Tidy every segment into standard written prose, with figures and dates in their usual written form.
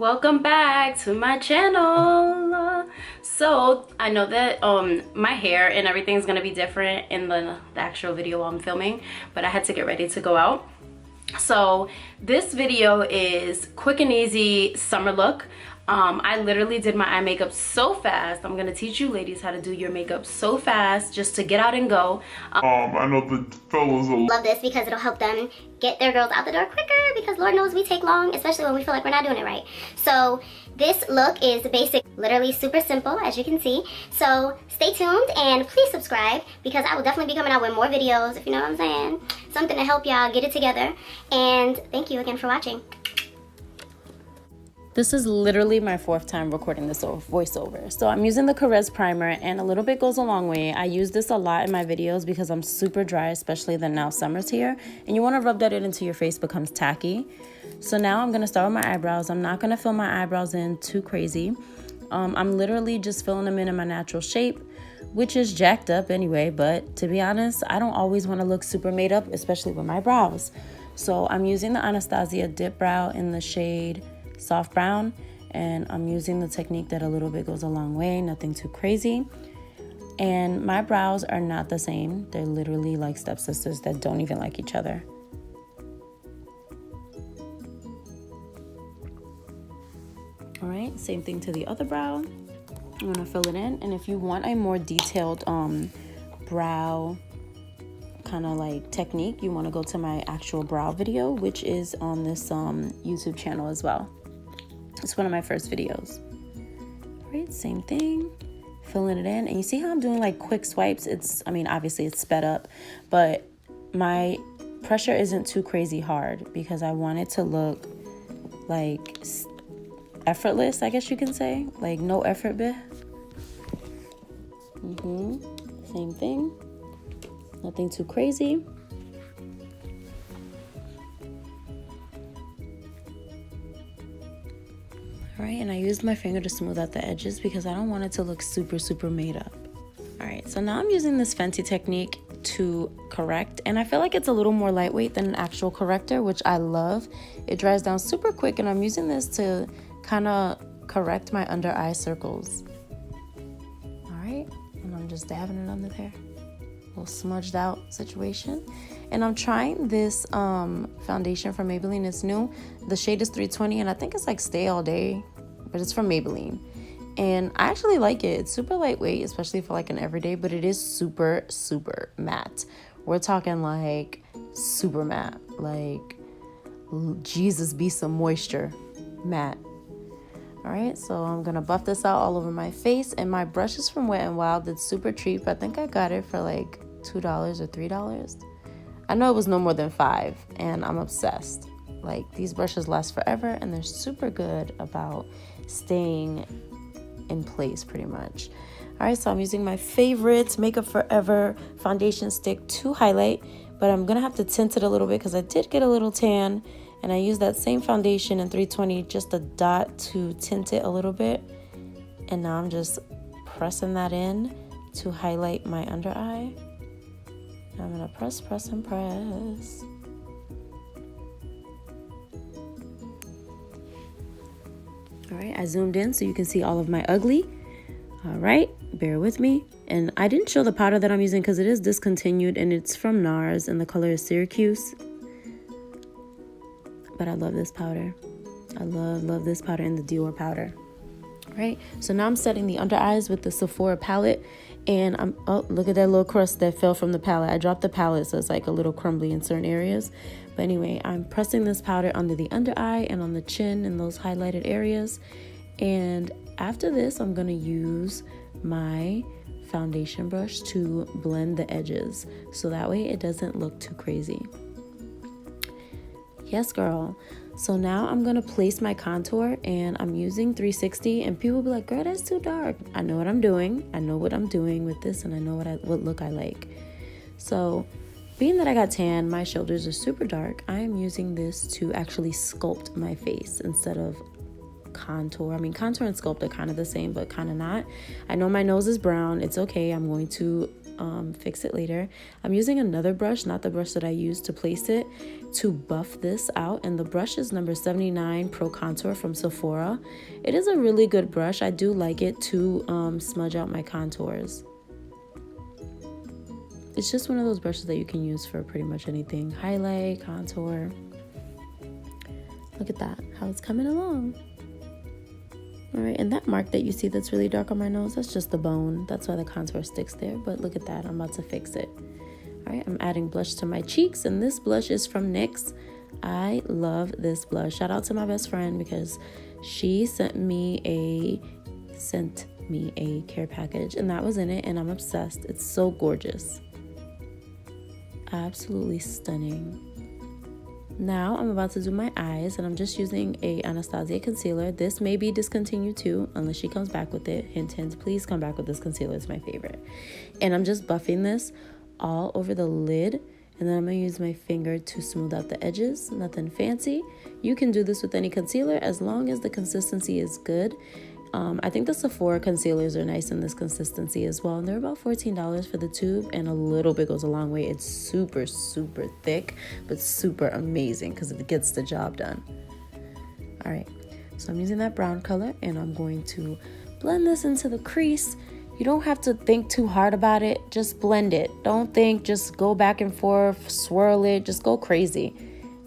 welcome back to my channel. So I know that my hair and everything is gonna be different in the actual video I'm filming, but I had to get ready to go out. So this video is quick and easy summer look. I literally did my eye makeup so fast. I'm gonna teach you ladies how to do your makeup so fast just to get out and go. I know the fellas will love this because it'll help them get their girls out the door quicker, because Lord knows we take long, especially when we feel like we're not doing it right. So this look is basic, literally super simple, as you can see. So stay tuned and please subscribe, because I will definitely be coming out with more videos, if you know what I'm saying. Something to help y'all get it together. And thank you again for watching. This is literally my fourth time recording this voiceover. So I'm using the Caress primer, and a little bit goes a long way. I use this a lot in my videos because I'm super dry, especially that now summer's here. And you want to rub that into your face, becomes tacky. So now I'm going to start with my eyebrows. I'm not going to fill my eyebrows in too crazy. I'm literally just filling them in my natural shape, which is jacked up anyway. But to be honest, I don't always want to look super made up, especially with my brows. So I'm using the Anastasia Dip Brow in the shade Soft Brown, and I'm using the technique that a little bit goes a long way, nothing too crazy. And my brows are not the same. They're literally like stepsisters that don't even like each other. All right, same thing to the other brow. I'm gonna fill it in, and if you want a more detailed brow kind of like technique, you want to go to my actual brow video, which is on this YouTube channel as well. It's one of my first videos. All right, same thing, filling it in. And you see how I'm doing like quick swipes? Obviously it's sped up, but my pressure isn't too crazy hard because I want it to look like effortless, I guess you can say. Like no effort bit. Same thing. Nothing too crazy. All right, and I used my finger to smooth out the edges because I don't want it to look super, super made up. All right, so now I'm using this Fenty technique to correct, and I feel like it's a little more lightweight than an actual corrector, which I love. It dries down super quick, and I'm using this to kind of correct my under eye circles. All right, and I'm just dabbing it under there. Little smudged out situation. And I'm trying this foundation from Maybelline. It's new. The shade is 320, and I think it's like Stay All Day, but it's from Maybelline. And I actually like it. It's super lightweight, especially for like an everyday, but it is super, super matte. We're talking like super matte, like Jesus be some moisture matte. All right, so I'm gonna buff this out all over my face, and my brush is from Wet n Wild. It's super cheap. I think I got it for like $2 or $3. I know it was no more than $5, and I'm obsessed. Like, these brushes last forever, and they're super good about staying in place pretty much. All right, so I'm using my favorite Makeup Forever foundation stick to highlight, but I'm gonna have to tint it a little bit because I did get a little tan. And I use that same foundation in 320, just a dot to tint it a little bit. And now I'm just pressing that in to highlight my under eye. And I'm gonna press, press, and press. All right, I zoomed in so you can see all of my ugly. All right, bear with me. And I didn't show the powder that I'm using because it is discontinued, and it's from NARS, and the color is Syracuse. But I love this powder. I love this powder and the Dior powder. All right, so now I'm setting the under eyes with the Sephora palette, and oh, look at that little crust that fell from the palette. I dropped the palette, so it's like a little crumbly in certain areas. But anyway, I'm pressing this powder under the under eye and on the chin in those highlighted areas. And after this, I'm gonna use my foundation brush to blend the edges, so that way it doesn't look too crazy. Yes, girl. So now I'm gonna place my contour, and I'm using 360, and people will be like, girl, that's too dark. I know what I'm doing. I know what I'm doing with this, and I know what look I like. So being that I got tan, my shoulders are super dark, I am using this to actually sculpt my face instead of contour. I mean, contour and sculpt are kind of the same, but kind of not. I know my nose is brown. It's okay. I'm going to fix it later. I'm using another brush, not the brush that I used to place it, to buff this out. And the brush is number 79 Pro Contour from Sephora. It is a really good brush. I do like it to smudge out my contours. It's just one of those brushes that you can use for pretty much anything. Highlight, contour. Look at that, how it's coming along. All right, and that mark that you see that's really dark on my nose, that's just the bone. That's why the contour sticks there, but look at that, I'm about to fix it. All right, I'm adding blush to my cheeks, and this blush is from NYX. I love this blush. Shout out to my best friend because she sent me a care package, and that was in it, and I'm obsessed. It's so gorgeous. Absolutely stunning. Now I'm about to do my eyes, and I'm just using a Anastasia concealer. This may be discontinued too, unless she comes back with it. Hint, hint, please come back with this concealer. It's my favorite. And I'm just buffing this all over the lid, and then I'm gonna use my finger to smooth out the edges. Nothing fancy. You can do this with any concealer as long as the consistency is good. I think the Sephora concealers are nice in this consistency as well, and they're about $14 for the tube, and a little bit goes a long way. It's super, super thick, but super amazing because it gets the job done. All right, so I'm using that brown color, and I'm going to blend this into the crease. You don't have to think too hard about it. Just blend it. Don't think, just go back and forth, swirl it, just go crazy.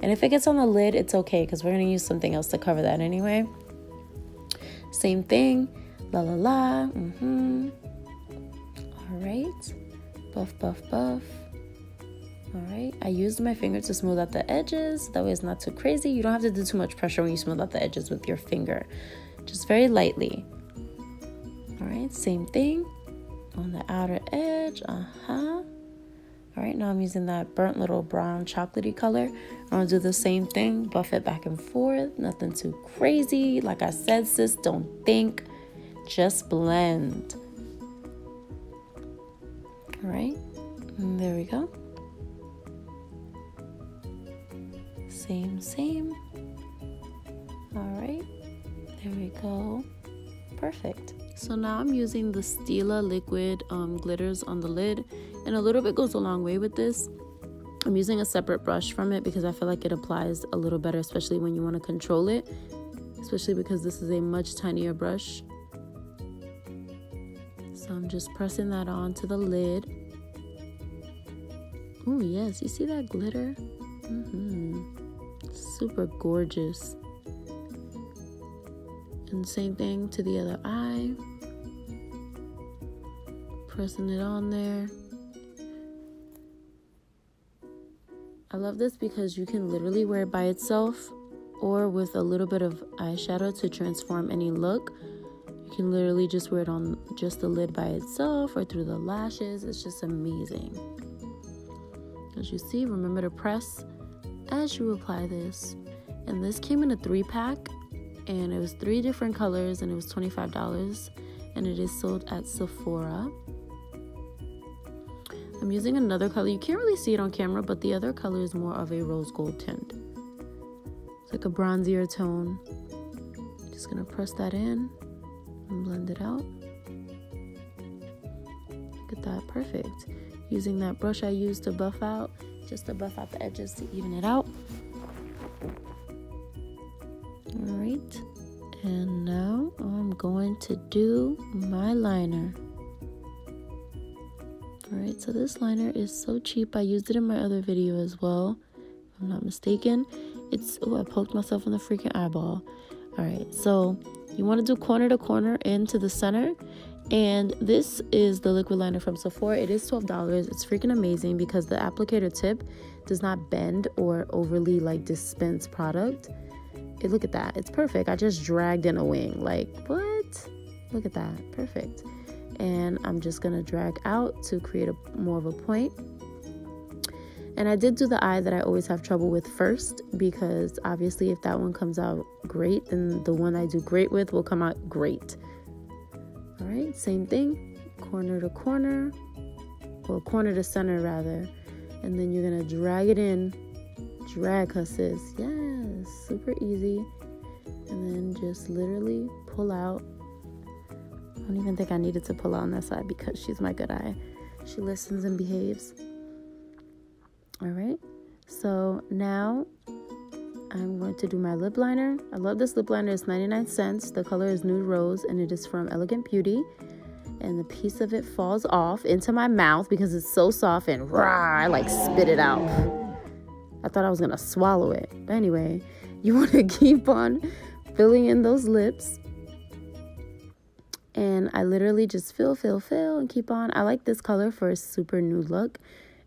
And if it gets on the lid, it's okay because we're going to use something else to cover that anyway. Same thing, la la la, All right, buff, buff, buff. All right, I used my finger to smooth out the edges. That way it's not too crazy. You don't have to do too much pressure when you smooth out the edges with your finger. Just very lightly. All right, same thing on the outer edge, All right, now I'm using that burnt little brown chocolatey color. I'm gonna do the same thing, buff it back and forth, nothing too crazy. Like I said, sis, don't think, just blend. All right, and there we go. Same. All right, there we go. Perfect. So now I'm using the Stila liquid glitters on the lid, and a little bit goes a long way with this. I'm using a separate brush from it because I feel like it applies a little better, especially when you want to control it, especially because this is a much tinier brush. So I'm just pressing that onto the lid. Oh yes, you see that glitter? Super gorgeous. And same thing to the other eye. Pressing it on there. I love this because you can literally wear it by itself or with a little bit of eyeshadow to transform any look. You can literally just wear it on just the lid by itself or through the lashes. It's just amazing. As you see, remember to press as you apply this. And this came in a 3-pack, and it was 3 different colors, and it was $25, and it is sold at Sephora. I'm using another color. You can't really see it on camera, but the other color is more of a rose gold tint. It's like a bronzier tone. Just gonna press that in and blend it out. Look at that, perfect. Using that brush I used to buff out, just to buff out the edges to even it out. All right, and now I'm going to do my liner. All right, so this liner is so cheap. I used it in my other video as well, if I'm not mistaken. I poked myself in the freaking eyeball. All right, so you want to do corner to corner into the center. And this is the liquid liner from Sephora. It is $12. It's freaking amazing because the applicator tip does not bend or overly dispense product. Look at that, it's perfect. I just dragged in a wing, like what? Look at that, perfect. And I'm just gonna drag out to create more of a point. And I did do the eye that I always have trouble with first, because obviously if that one comes out great, then the one I do great with will come out great. All right, same thing, corner to corner, or corner to center rather. And then you're gonna drag it in, drag her sis, yes, super easy. And then just literally pull out. I don't even think I needed to pull out on that side because she's my good eye. She listens and behaves. All right. So now I'm going to do my lip liner. I love this lip liner. It's 99 cents. The color is Nude Rose, and it is from Elegant Beauty. And the piece of it falls off into my mouth because it's so soft and rah, I like spit it out. I thought I was gonna swallow it. But anyway, you want to keep on filling in those lips. And I literally just fill and keep on. I like this color for a super nude look.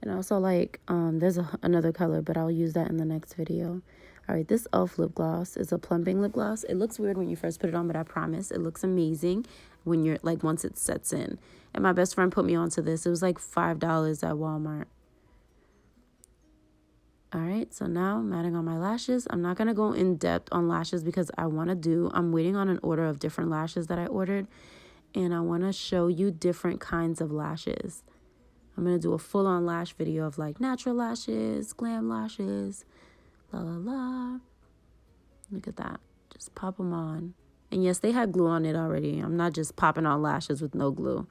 And I also like, there's another color, but I'll use that in the next video. All right, this e.l.f. lip gloss is a plumping lip gloss. It looks weird when you first put it on, but I promise it looks amazing when you're like, once it sets in. And my best friend put me onto this. It was like $5 at Walmart. All right, so now I'm adding on my lashes. I'm not going to go in depth on lashes because I'm waiting on an order of different lashes that I ordered. And I want to show you different kinds of lashes. I'm going to do a full-on lash video of like natural lashes, glam lashes, la la la. Look at that. Just pop them on. And yes, they had glue on it already. I'm not just popping on lashes with no glue.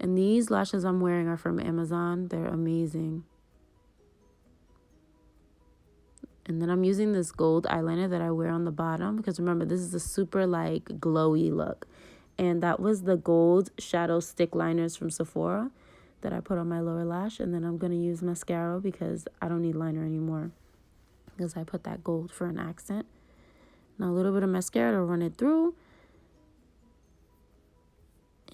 And these lashes I'm wearing are from Amazon. They're amazing. And then I'm using this gold eyeliner that I wear on the bottom because remember, this is a super like glowy look. And that was the gold shadow stick liners from Sephora that I put on my lower lash. And then I'm going to use mascara because I don't need liner anymore because I put that gold for an accent. Now a little bit of mascara to run it through.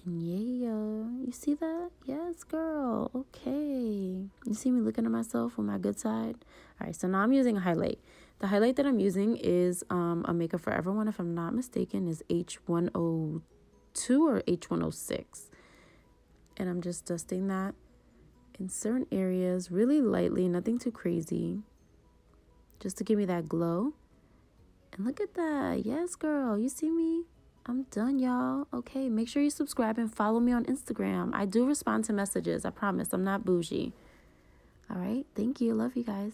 And yeah, you see that? Yes, girl. Okay. You see me looking at myself with my good side? All right, so now I'm using a highlight. The highlight that I'm using is a Makeup Forever one, if I'm not mistaken, is H102 or H106. And I'm just dusting that in certain areas really lightly, nothing too crazy, just to give me that glow. And look at that. Yes, girl. You see me? I'm done, y'all. Okay, make sure you subscribe and follow me on Instagram. I do respond to messages. I promise. I'm not bougie. All right. Thank you. Love you guys.